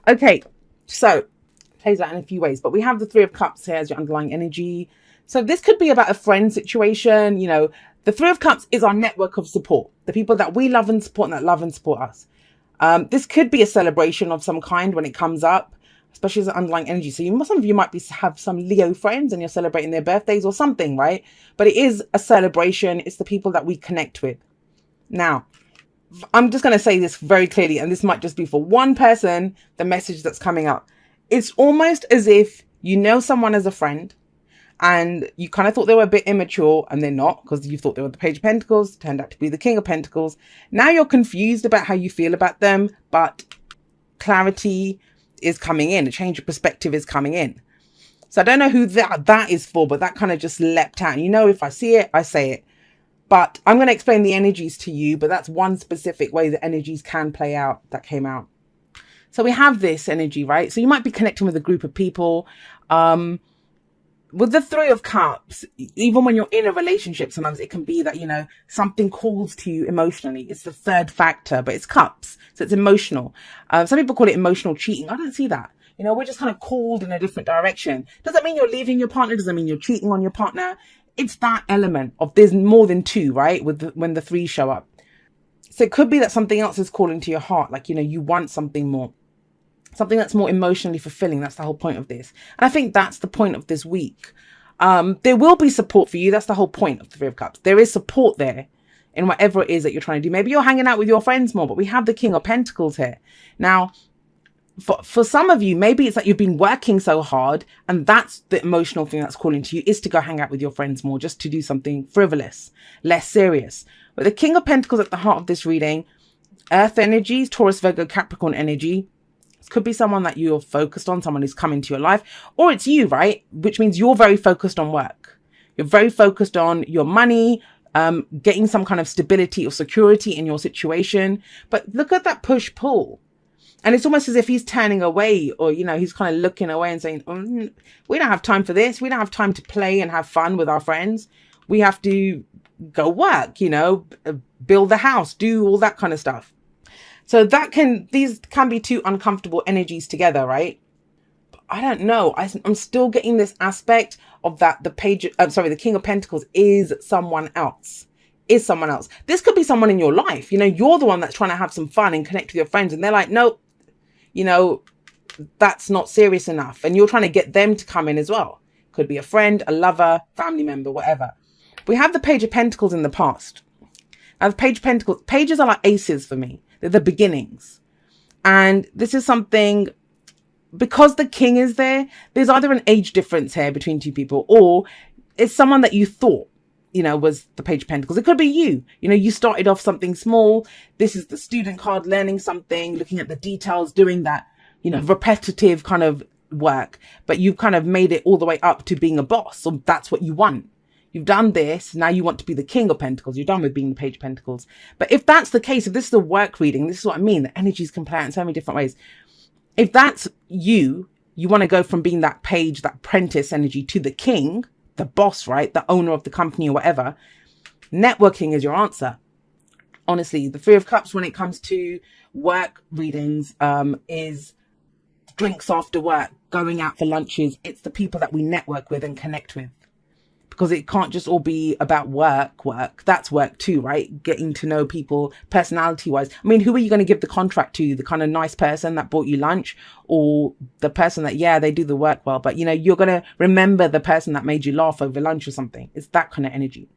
Okay, so plays out in a few ways, but we have the Three of Cups here as your underlying energy. So this could be about a friend situation. You know, the Three of Cups is our network of support, the people that we love and support and that love and support us. This could be a celebration of some kind when it comes up, especially as an underlying energy. So some of you might have some Leo friends and you're celebrating their birthdays or something, right? But it is a celebration. It's the people that we connect with. Now, I'm just going to say this very clearly, and this might just be for one person, the message that's coming up. It's almost as if you know someone as a friend and you kind of thought they were a bit immature, and they're not, because you thought they were the Page of Pentacles, turned out to be the King of Pentacles. Now you're confused about how you feel about them, but clarity is coming in. A change of perspective is coming in. So I don't know who that is for, but that kind of just leapt out. You know, if I see it, I say it. But I'm going to explain the energies to you, but that's one specific way the energies can play out that came out. So we have this energy, right? So you might be connecting with a group of people. With the Three of Cups, even when you're in a relationship, sometimes it can be that, you know, something calls to you emotionally. It's the third factor, but it's cups. So it's emotional. Some people call it emotional cheating. I don't see that. You know, we're just kind of called in a different direction. Doesn't mean you're leaving your partner. Doesn't mean you're cheating on your partner. It's that element of there's more than two, right? When the three show up. So it could be that something else is calling to your heart. Like, you know, you want something more, something that's more emotionally fulfilling. That's the whole point of this. And I think that's the point of this week. There will be support for you. That's the whole point of the Three of Cups. There is support there in whatever it is that you're trying to do. Maybe you're hanging out with your friends more, but we have the King of Pentacles here. Now, for some of you, maybe it's that you've been working so hard and that's the emotional thing that's calling to you, is to go hang out with your friends more, just to do something frivolous, less serious. But the King of Pentacles at the heart of this reading, Earth energies, Taurus, Virgo, Capricorn energy. It could be someone that you're focused on, someone who's come into your life, or it's you, right? Which means you're very focused on work. You're very focused on your money, getting some kind of stability or security in your situation. But look at that push-pull. And it's almost as if he's turning away, or, you know, he's kind of looking away and saying, we don't have time for this. We don't have time to play and have fun with our friends. We have to go work, you know, build the house, do all that kind of stuff. So these can be two uncomfortable energies together, right? But I don't know. I'm still getting this aspect of that the King of Pentacles is someone else. Is someone else. This could be someone in your life. You know, you're the one that's trying to have some fun and connect with your friends, and they're like, nope, you know, that's not serious enough. And you're trying to get them to come in as well. Could be a friend, a lover, family member, whatever. We have the Page of Pentacles in the past. Now, the Page of Pentacles, pages are like aces for me. They're the beginnings. And this is something, because the king is there, there's either an age difference here between two people, or it's someone that you thought, you know, was the Page of Pentacles. It could be you. You know, you started off something small. This is the student card, learning something, looking at the details, doing that, you know, repetitive kind of work. But you've kind of made it all the way up to being a boss. So that's what you want. You've done this. Now you want to be the King of Pentacles. You're done with being the Page of Pentacles. But if that's the case, if this is a work reading, this is what I mean. The energies can play out in so many different ways. If that's you, you want to go from being that page, that apprentice energy, to the king, the boss, right? The owner of the company or whatever. Networking is your answer. Honestly, the Three of Cups when it comes to work readings is drinks after work, going out for lunches. It's the people that we network with and connect with. Because it can't just all be about work. That's work too, right? Getting to know people personality-wise. I mean, who are you going to give the contract to? The kind of nice person that bought you lunch, or the person that, yeah, they do the work well, but, you know, you're going to remember the person that made you laugh over lunch or something. It's that kind of energy.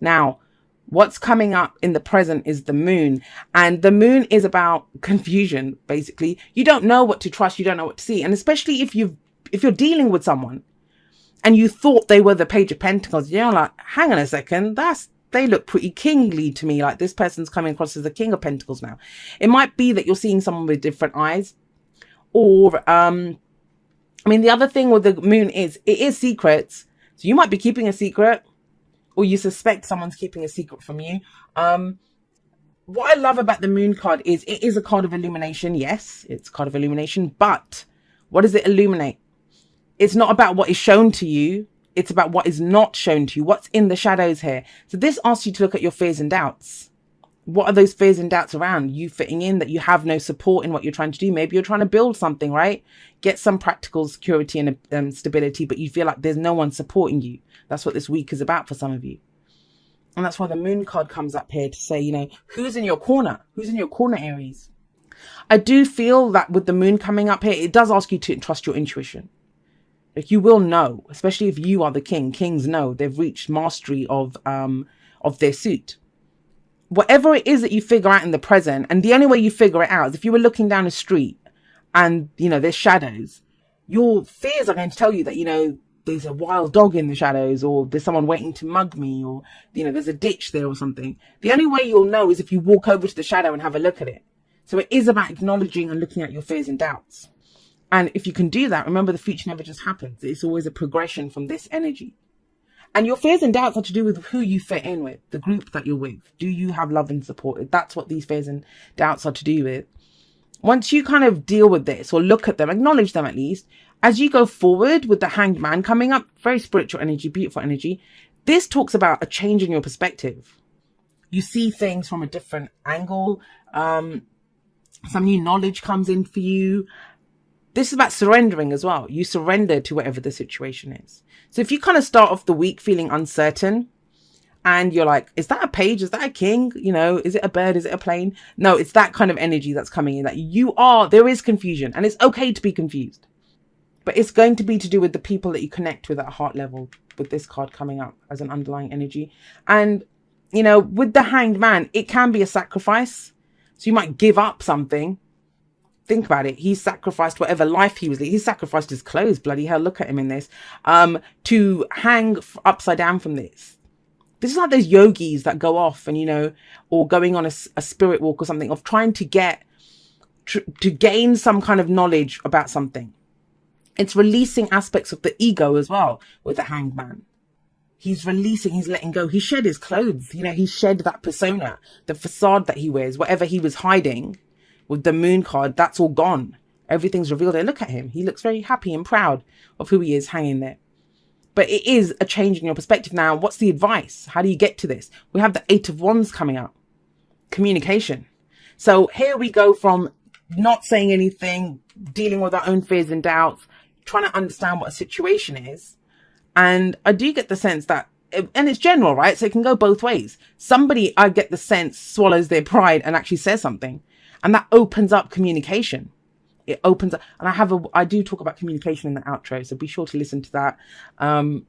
Now, what's coming up in the present is the moon. And the moon is about confusion, basically. You don't know what to trust. You don't know what to see. And especially if you're dealing with someone and you thought they were the Page of Pentacles, you're like, hang on a second, they look pretty kingly to me. Like, this person's coming across as the King of Pentacles now. It might be that you're seeing someone with different eyes. Or, I mean, the other thing with the moon is, it is secrets. So you might be keeping a secret, or you suspect someone's keeping a secret from you. What I love about the moon card is it is a card of illumination. Yes, it's a card of illumination, but what does it illuminate? It's not about what is shown to you. It's about what is not shown to you. What's in the shadows here. So this asks you to look at your fears and doubts. What are those fears and doubts around? You fitting in, that you have no support in what you're trying to do. Maybe you're trying to build something, right? Get some practical security and stability, but you feel like there's no one supporting you. That's what this week is about for some of you. And that's why the moon card comes up here to say, you know, who's in your corner? Who's in your corner, Aries? I do feel that with the moon coming up here, it does ask you to trust your intuition. Like, you will know, especially if you are the king. Kings know they've reached mastery of their suit. Whatever it is that you figure out in the present, and the only way you figure it out is if you were looking down a street and, you know, there's shadows, your fears are going to tell you that, you know, there's a wild dog in the shadows, or there's someone waiting to mug me, or, you know, there's a ditch there or something. The only way you'll know is if you walk over to the shadow and have a look at it. So it is about acknowledging and looking at your fears and doubts. And if you can do that, remember, the future never just happens. It's always a progression from this energy. And your fears and doubts are to do with who you fit in with, the group that you're with. Do you have love and support? That's what these fears and doubts are to do with. Once you kind of deal with this, or look at them, acknowledge them at least, as you go forward with the Hanged Man coming up, very spiritual energy, beautiful energy, this talks about a change in your perspective. You see things from a different angle. Some new knowledge comes in for you. This is about surrendering as well. You surrender to whatever the situation is. So if you kind of start off the week feeling uncertain and you're like, is that a page? Is that a king? You know, is it a bird? Is it a plane? No, it's that kind of energy that's coming in, that there is confusion, and it's okay to be confused. But it's going to be to do with the people that you connect with at a heart level, with this card coming up as an underlying energy. And, you know, with the Hanged Man, it can be a sacrifice. So you might give up something. Think about it. He sacrificed whatever life he was leading. He sacrificed his clothes. Bloody hell, look at him in this. To hang upside down from this. This is like those yogis that go off and, you know, or going on a spirit walk or something, of trying to to gain some kind of knowledge about something. It's releasing aspects of the ego as well with the Hanged Man. He's releasing, he's letting go. He shed his clothes. You know, he shed that persona, the facade that he wears, whatever he was hiding. With the moon card, that's all gone. Everything's revealed there. Look at him. He looks very happy and proud of who he is hanging there. But it is a change in your perspective. Now, what's the advice? How do you get to this? We have the 8 of Wands coming up. Communication. So here we go from not saying anything, dealing with our own fears and doubts, trying to understand what a situation is. And I do get the sense that, and it's general, right? So it can go both ways. Somebody, I get the sense, swallows their pride and actually says something. And that opens up communication. It opens up, and I do talk about communication in the outro, so be sure to listen to that,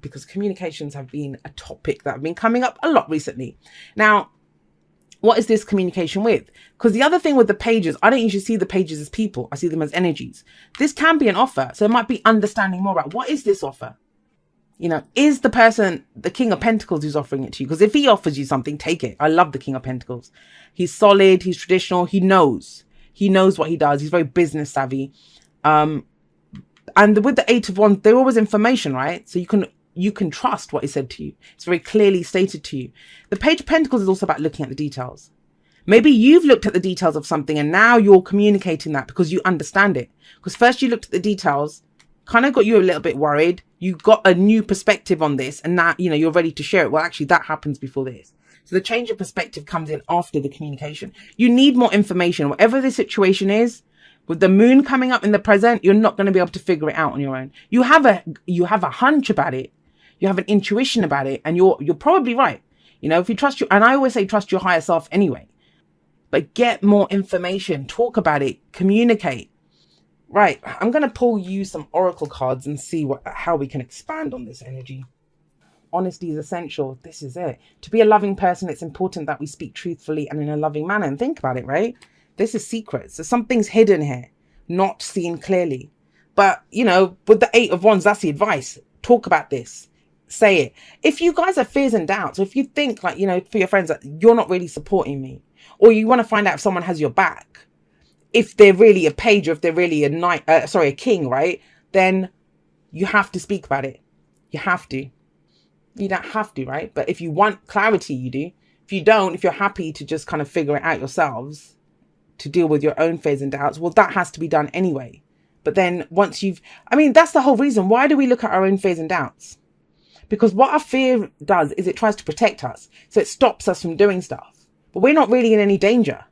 because communications have been a topic that have been coming up a lot recently. Now, what is this communication with? Because the other thing with the pages, I don't usually see the pages as people. I see them as energies. This can be an offer. So it might be understanding more about, what is this offer? You know, is the person the King of Pentacles who's offering it to you? Because if he offers you something, take it. I love the King of Pentacles. He's solid. He's traditional. He knows. He knows what he does. He's very business savvy. And with the 8 of Wands, they're always information, right? So you can trust what is said to you. It's very clearly stated to you. The Page of Pentacles is also about looking at the details. Maybe you've looked at the details of something and now you're communicating that because you understand it. Because first you looked at the details, kind of got you a little bit worried. You got a new perspective on this, and now, you know, you're ready to share it. Well, actually, that happens before this. So the change of perspective comes in after the communication. You need more information. Whatever the situation is, with the moon coming up in the present, you're not going to be able to figure it out on your own. You have a hunch about it. You have an intuition about it, and you're probably right. You know, if you trust and I always say trust your higher self anyway. But get more information, talk about it, communicate. Right, I'm going to pull you some oracle cards and see how we can expand on this energy. Honesty is essential. This is it. To be a loving person, it's important that we speak truthfully and in a loving manner. And think about it, right? This is secrets. So something's hidden here, not seen clearly. But, you know, with the 8 of Wands, that's the advice. Talk about this. Say it. If you guys have fears and doubts, or if you think, like, you know, for your friends that you're not really supporting me, or you want to find out if someone has your back, if they're really a page, or if they're really a king, right? Then you have to speak about it. You have to. You don't have to, right? But if you want clarity, you do. If you don't, if you're happy to just kind of figure it out yourselves, to deal with your own fears and doubts, well, that has to be done anyway. But then once that's the whole reason. Why do we look at our own fears and doubts? Because what our fear does is it tries to protect us. So it stops us from doing stuff. but we're not really in any danger.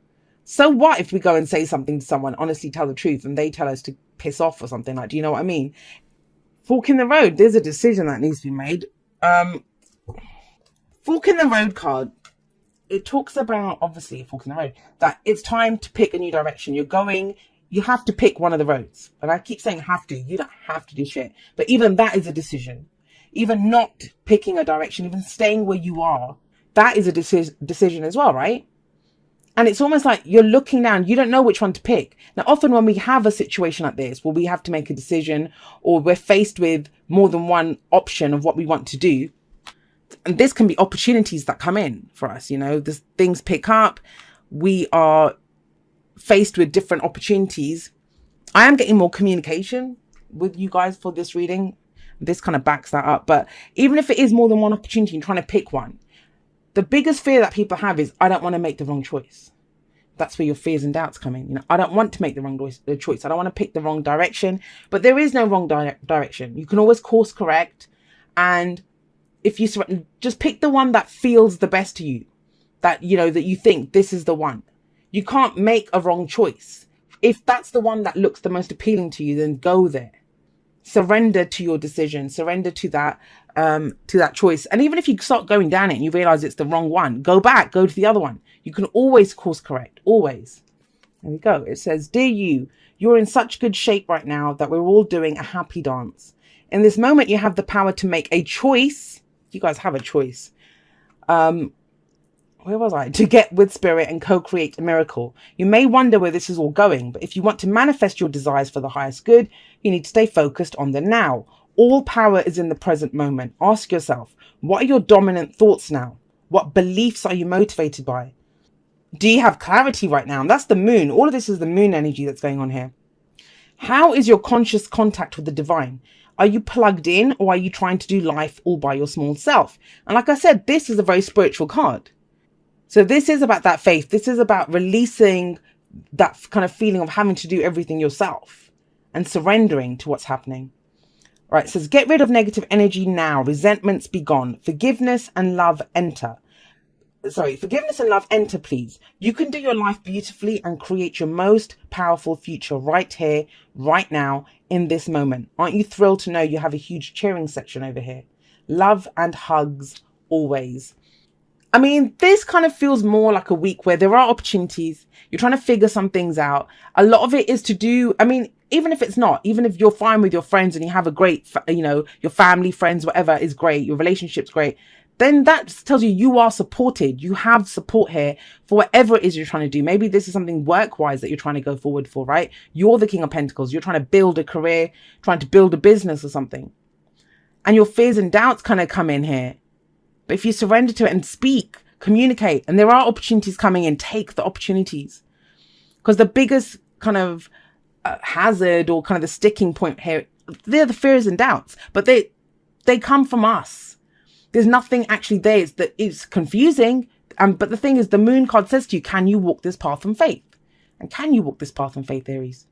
So what if we go and say something to someone, honestly tell the truth, and they tell us to piss off or something? Like, do you know what I mean? Fork in the road. There's a decision that needs to be made. Fork in the road card. It talks about, obviously, fork in the road, that it's time to pick a new direction. You have to pick one of the roads. And I keep saying have to. You don't have to do shit. But even that is a decision. Even not picking a direction, even staying where you are, that is a decision as well, right? And it's almost like you're looking down, you don't know which one to pick. Now, often when we have a situation like this, where we have to make a decision, or we're faced with more than one option of what we want to do, and this can be opportunities that come in for us, this things pick up, we are faced with different opportunities. I am getting more communication with you guys for this reading. This kind of backs that up. But even if it is more than one opportunity and trying to pick one, the biggest fear that people have is, I don't want to make the wrong choice. That's where your fears and doubts come in. I don't want to make the wrong choice. I don't want to pick the wrong direction. But there is no wrong direction. You can always course correct. And if you just pick the one that feels the best to you, that you think this is the one. You can't make a wrong choice. If that's the one that looks the most appealing to you, then go there. Surrender to your decision. Surrender to that choice. And even if you start going down it and you realize it's the wrong one, go back, go to the other one. You can always course correct. Always. There we go. It says, dear you're in such good shape right now that we're all doing a happy dance. In this moment, you have the power to make a choice. You guys have a choice. Where was I? To get with spirit and co-create a miracle. You may wonder where this is all going, but if you want to manifest your desires for the highest good, you need to stay focused on the now. All power is in the present moment. Ask yourself, what are your dominant thoughts now? What beliefs are you motivated by? Do you have clarity right now? And that's the moon. All of this is the moon energy that's going on here. How is your conscious contact with the divine? Are you plugged in, or are you trying to do life all by your small self? And like I said, this is a very spiritual card. So this is about that faith. This is about releasing that kind of feeling of having to do everything yourself and surrendering to what's happening. All right, it says, get rid of negative energy now. Resentments be gone. Forgiveness and love enter. Forgiveness and love enter, please. You can do your life beautifully and create your most powerful future right here, right now, in this moment. Aren't you thrilled to know you have a huge cheering section over here? Love and hugs always. I mean, this kind of feels more like a week where there are opportunities. You're trying to figure some things out. A lot of it is to do, even if it's not, even if you're fine with your friends and you have a great, your family, friends, whatever is great, your relationship's great, then that tells you are supported. You have support here for whatever it is you're trying to do. Maybe this is something work-wise that you're trying to go forward for, right? You're the King of Pentacles. You're trying to build a career, trying to build a business or something. And your fears and doubts kind of come in here. But if you surrender to it and speak, communicate, and there are opportunities coming in, take the opportunities. Because the biggest kind of hazard or kind of the sticking point here, they're the fears and doubts, but they come from us. There's nothing actually there. It's confusing. But the thing is, the moon card says to you, can you walk this path in faith? And can you walk this path in faith, Aries?